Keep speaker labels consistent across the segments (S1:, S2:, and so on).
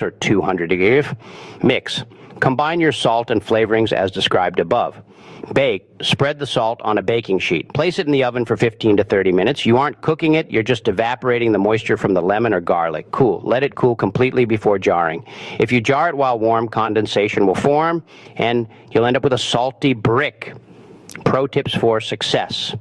S1: or 200 degrees. Mix. Combine your salt and flavorings as described above. Bake. Spread the salt on a baking sheet. Place it in the oven for 15 to 30 minutes. You aren't cooking it, you're just evaporating the moisture from the lemon or garlic. Cool. Let it cool completely before jarring. If you jar it while warm, condensation will form, and you'll end up with a salty brick. Pro tips for success.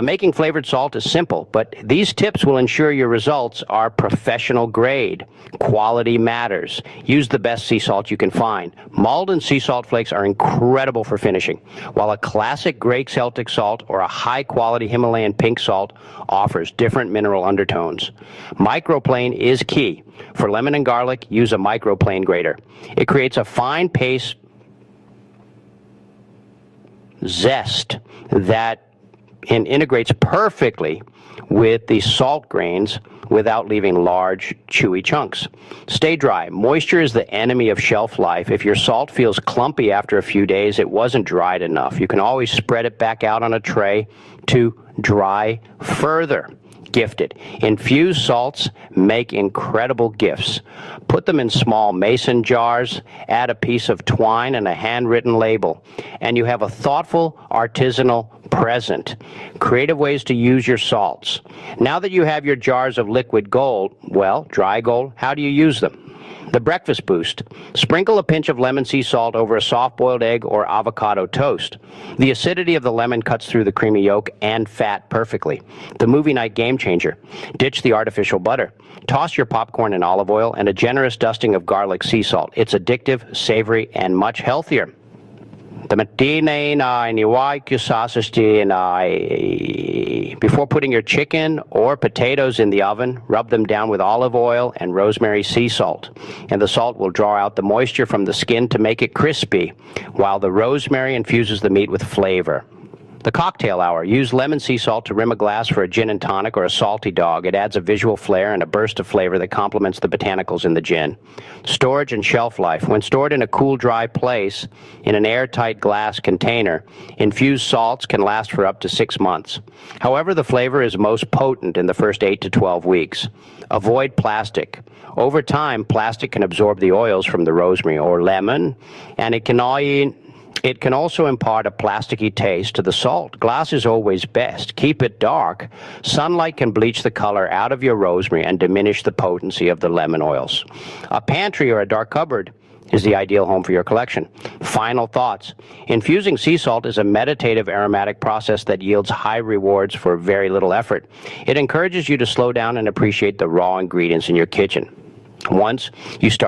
S1: Making flavored salt is simple, but these tips will ensure your results are professional grade. Quality matters. Use the best sea salt you can find. Malden sea salt flakes are incredible for finishing, while a classic gray Celtic salt or a high-quality Himalayan pink salt offers different mineral undertones. Microplane is key. For lemon and garlic, use a microplane grater. It creates a fine paste zest that integrates perfectly with the salt grains without leaving large, chewy chunks. Stay dry. Moisture is the enemy of shelf life. If your salt feels clumpy after a few days, it wasn't dried enough. You can always spread it back out on a tray to dry further. Gifted. Infused salts make incredible gifts. Put them in small mason jars, add a piece of twine and a handwritten label, and you have a thoughtful, artisanal present. Creative ways to use your salts. Now that you have your jars of liquid gold, well, dry gold, how do you use them? The breakfast boost. Sprinkle a pinch of lemon sea salt over a soft-boiled egg or avocado toast. The acidity of the lemon cuts through the creamy yolk and fat perfectly. The movie night game changer. Ditch the artificial butter. Toss your popcorn in olive oil and a generous dusting of garlic sea salt. It's addictive, savory, and much healthier. Before putting your chicken or potatoes in the oven, rub them down with olive oil and rosemary sea salt. And the salt will draw out the moisture from the skin to make it crispy, while the rosemary infuses the meat with flavor. The cocktail hour. Use lemon sea salt to rim a glass for a gin and tonic or a salty dog. It adds a visual flair and a burst of flavor that complements the botanicals in the gin. Storage and shelf life. When stored in a cool, dry place in an airtight glass container, infused salts can last for up to 6 months. However, the flavor is most potent in the first 8 to 12 weeks. Avoid plastic. Over time, plastic can absorb the oils from the rosemary or lemon, and it can also impart a plasticky taste to the salt. Glass is always best. Keep it dark. Sunlight can bleach the color out of your rosemary and diminish the potency of the lemon oils. A pantry or a dark cupboard is the ideal home for your collection. Final thoughts. Infusing sea salt is a meditative aromatic process that yields high rewards for very little effort. It encourages you to slow down and appreciate the raw ingredients in your kitchen. Once you start